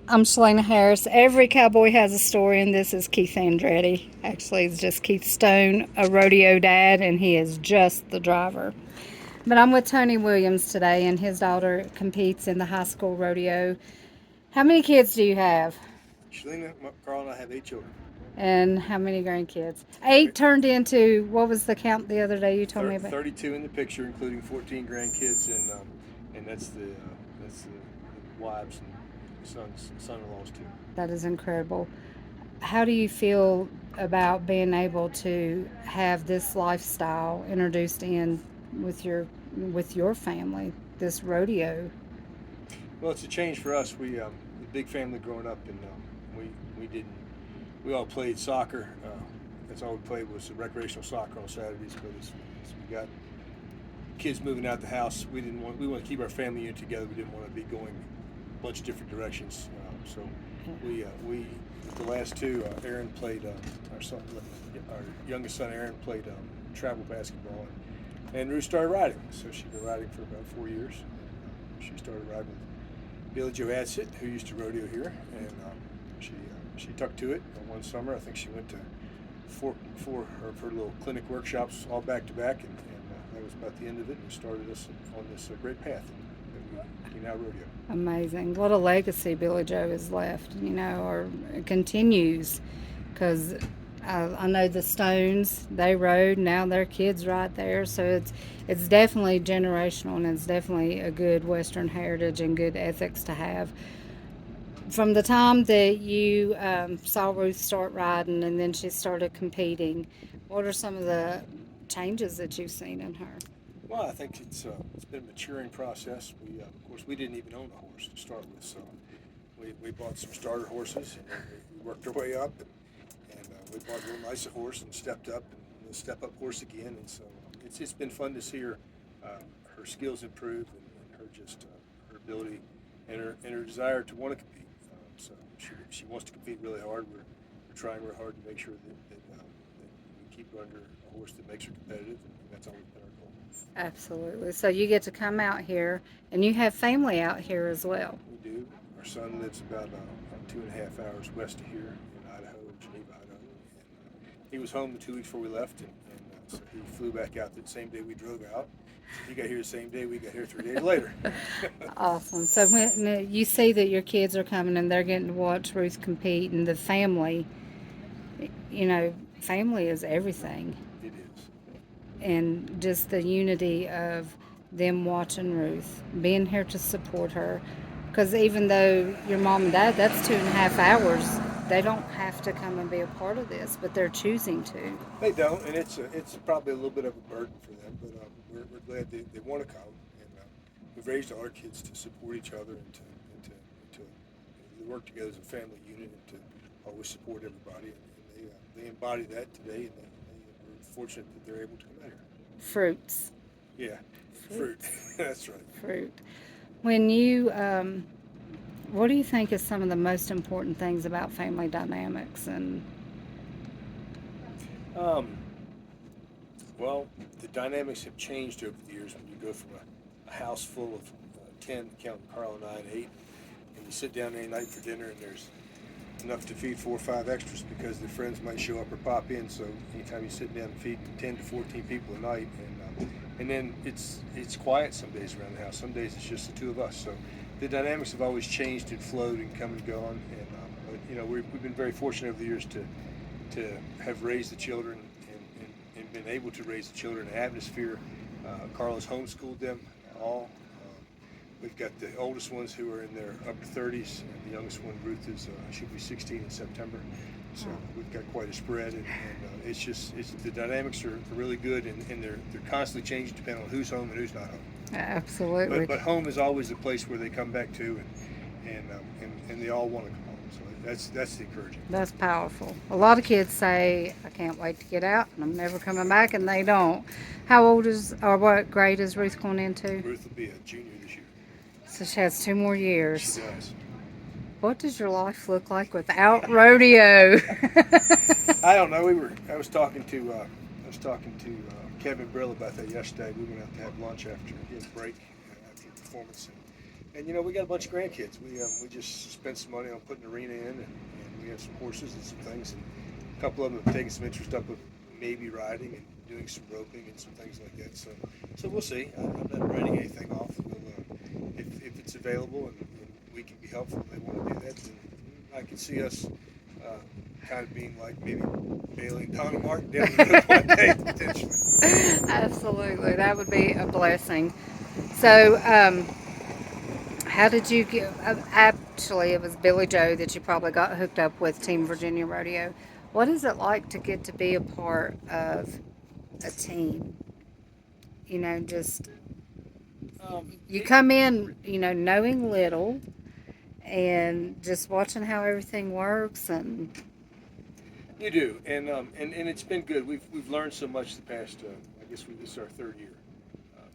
I'm Shalana Harris. Every cowboy has a story, and this is Keith Andretti. Actually, it's just Keith Stone, a rodeo dad, and he is just the driver. But I'm with Tony Williams today, and his daughter competes in the high school rodeo. How many kids do you have? Shalina, Carl, and I have 8 children. And how many grandkids? Eight turned into, what was the count the other day you told me about? 32 in the picture, including 14 grandkids, and that's the wives and son-in-laws too. That is incredible. How do you feel about being able to have this lifestyle introduced in with your family, this rodeo? Well, it's a change for us. We a big family growing up, and we we didn't we all played soccer. That's all we played was recreational soccer on Saturdays. But as we got kids moving out the house, we want to keep our family unit together. We didn't want to be going a bunch of different directions. So we the last two, Aaron played our son, our youngest son Aaron played travel basketball, and Ruth started riding. So she's been riding for about 4 years. She started riding with Billy Joe Adsit, who used to rodeo here, and she took to it. One summer, I think she went to four of her little clinic workshops all back to back, and that was about the end of it. And started us on this great path that we now rodeo. Amazing. What a legacy Billy Joe has left, or continues. Because I know the Stones, they rode, now their kids right there. So it's definitely generational, and it's definitely a good Western heritage and good ethics to have. From the time that you saw Ruth start riding and then she started competing, what are some of the changes that you've seen in her? Well, I think it's been a maturing process. Of course we didn't even own a horse to start with, so we bought some starter horses, and then we worked our way up, and we bought a real nice horse and stepped up, and we'll step up horse again. And so it's been fun to see uh, her skills improve, and her just her ability and her desire to want to compete. So she wants to compete really hard. We're trying real hard to make sure that we keep her under a horse that makes her competitive, and that's always been our goal. Absolutely. So you get to come out here, and you have family out here as well. We do. Our son lives about 2.5 hours west of here in Idaho, Geneva, Idaho. And he was home the 2 weeks before we left, and so he flew back out the same day we drove out. So he got here the same day we got here 3 days later. Awesome. So when you see that your kids are coming and they're getting to watch Ruth compete, and the family, family is everything. It is. And just the unity of them watching Ruth, being here to support her. Because even though your mom and dad, that's 2.5 hours, they don't have to come and be a part of this, but they're choosing to. They don't, and it's probably a little bit of a burden for them, but we're glad they want to come, and we've raised all our kids to support each other and to work together as a family unit and to always support everybody, and they embody that today, and we're fortunate that they're able to come out here. Fruits. Yeah, fruit. Fruits. That's right. Fruit. When what do you think is some of the most important things about family dynamics? And Um, well, the dynamics have changed over the years when you go from a house full of 10, counting Carl and I, and 8, and you sit down any night for dinner, and there's enough to feed 4 or 5 extras because their friends might show up or pop in. So anytime you sit down and feed 10 to 14 people a night, and then it's quiet some days around the house. Some days it's just the two of us. So the dynamics have always changed and flowed and come and gone. And but we've been very fortunate over the years to have raised the children and been able to raise the children in an atmosphere. Carl has homeschooled them all. We've got the oldest ones who are in their upper 30s, and the youngest one, Ruth, is she'll be 16 in September. So we've got quite a spread, and it's the dynamics are really good, and they're constantly changing depending on who's home and who's not home. absolutely. But home is always the place where they come back to, and they all want to come home. So that's the encouraging. That's powerful. A lot of kids say, I can't wait to get out and I'm never coming back, and they don't. How old or what grade is Ruth going into? Ruth will be a junior this year. So she has 2 more She years. does. What does your life look like without rodeo? I don't know. I was talking to Kevin Brill about that yesterday. We went out to have lunch after his break after the performance, And we got a bunch of grandkids. We just spent some money on putting an arena in, and we have some horses and some things, and a couple of them have taken some interest up with maybe riding and doing some roping and some things like that. So we'll see. I'm not writing anything off. If it's available and we can be helpful and they want to do that, then I can see us kind of being like maybe Bailey and Toni Martin down the road one day potentially. Absolutely, that would be a blessing. So, how did you get? Actually, it was Billy Joe that you probably got hooked up with Team Virginia Rodeo. What is it like to get to be a part of a team? Just you It, come in, knowing little and just watching how everything works and You do, and it's been good. We've learned so much the past. I guess this is our third year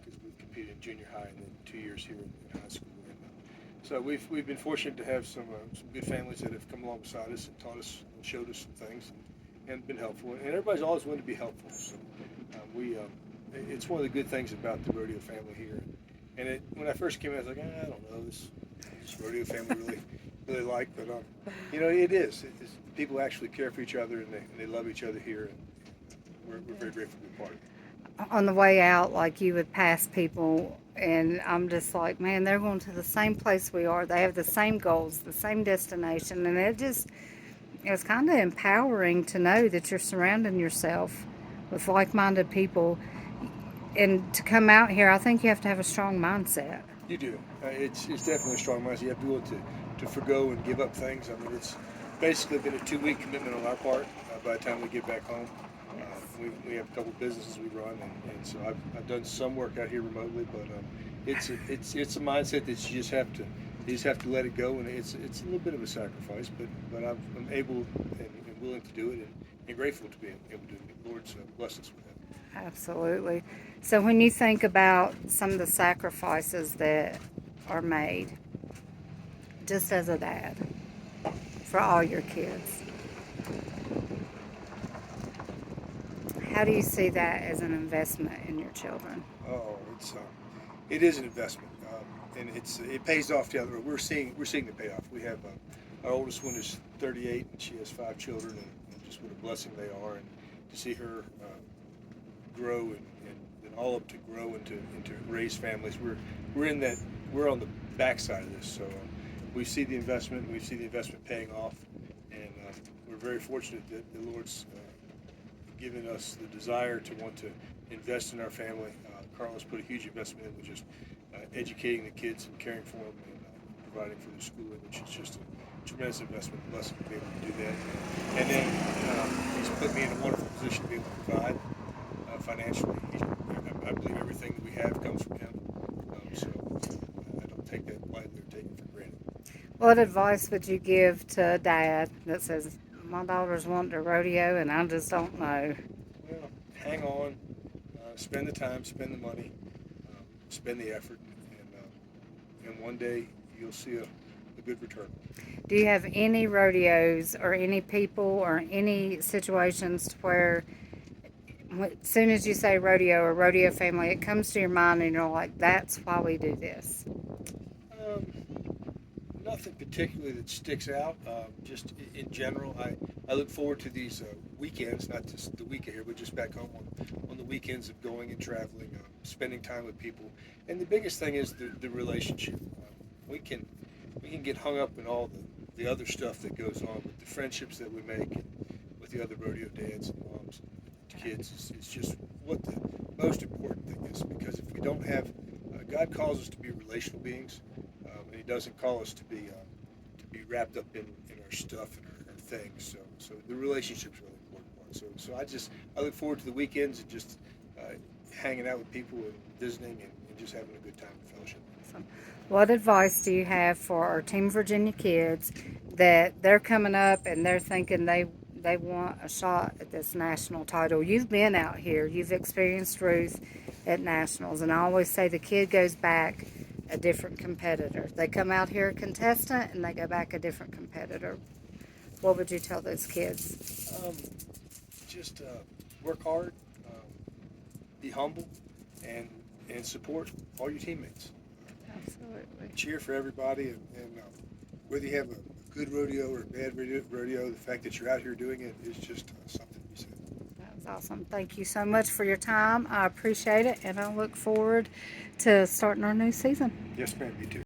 because we've competed in junior high and then 2 years here in high school. And, so we've been fortunate to have some good families that have come along beside us and taught us and showed us some things and been helpful. And everybody's always wanted to be helpful. So we it's one of the good things about the rodeo family here. And when I first came in, I was like, I don't know this rodeo family really like, but it is. People actually care for each other and they love each other here, and we're very grateful to be part of it. on the way out, like you would pass people, and I'm just like, man, they're going to the same place we are. They have the same goals, the same destination, and it's kind of empowering to know that you're surrounding yourself with like-minded people. And to come out here, I think you have to have a strong mindset. You do. It's definitely a strong mindset. You have to be able to forgo and give up things. I mean, it's basically been a 2 week commitment on our part. By the time we get back home, Yes. we have a couple businesses we run, and so I've done some work out here remotely, but it's a mindset that you just have to let it go, and it's a little bit of a sacrifice, but I'm able and willing to do it, and grateful to be able to do it. The Lord's blessed us with that. Absolutely. So when you think about some of the sacrifices that are made, just as a dad, for all your kids, how do you see that as an investment in your children? Oh, it is an investment, and it pays off the other way. We're seeing the payoff. We have our oldest one is 38, and she has 5 children, and just what a blessing they are, and to see her grow and all up to grow into raise families. We're in that we're on the backside of this, so we see the investment, and we see the investment paying off, and we're very fortunate that the Lord's given us the desire to want to invest in our family. Carlos put a huge investment in with just educating the kids and caring for them and providing for their schooling, which is just a tremendous investment, blessing to be able to do that. And then he's put me in a wonderful position to be able to provide financially. I believe everything that we have comes from him, so I don't take that lightly or take it for granted. What advice would you give to a dad that says, my daughter's wanting to rodeo and I just don't know? Well, hang on, spend the time, spend the money, spend the effort, and one day you'll see a good return. Do you have any rodeos or any people or any situations where as soon as you say rodeo or rodeo family, it comes to your mind and you're like, that's why we do this? Um, Nothing particularly that sticks out. Just in general, I look forward to these weekends, not just the weekend here, but just back home on the weekends of going and traveling, spending time with people. And the biggest thing is the relationship. We can get hung up in all the other stuff that goes on, but the friendships that we make and with the other rodeo dads and moms and kids is just what the most important thing is. Because if we don't have, God calls us to be relational beings, and He doesn't call us to be wrapped up in our stuff and our things. So the relationship's really important part. So I look forward to the weekends and just hanging out with people and visiting and just having a good time and fellowship. So what advice do you have for our Team Virginia kids that they're coming up and they're thinking they want a shot at this national title? You've been out here, you've experienced Ruth at nationals, and I always say the kid goes back a different competitor. They come out here a contestant and they go back a different competitor. What would you tell those kids? Just work hard, be humble, and support all your teammates. Absolutely. cheer for everybody, and whether you have a good rodeo or a bad rodeo, the fact that you're out here doing it is just something to be said. That was awesome. Thank you so much for your time. I appreciate it, and I look forward to starting our new season. Yes, ma'am. Me too.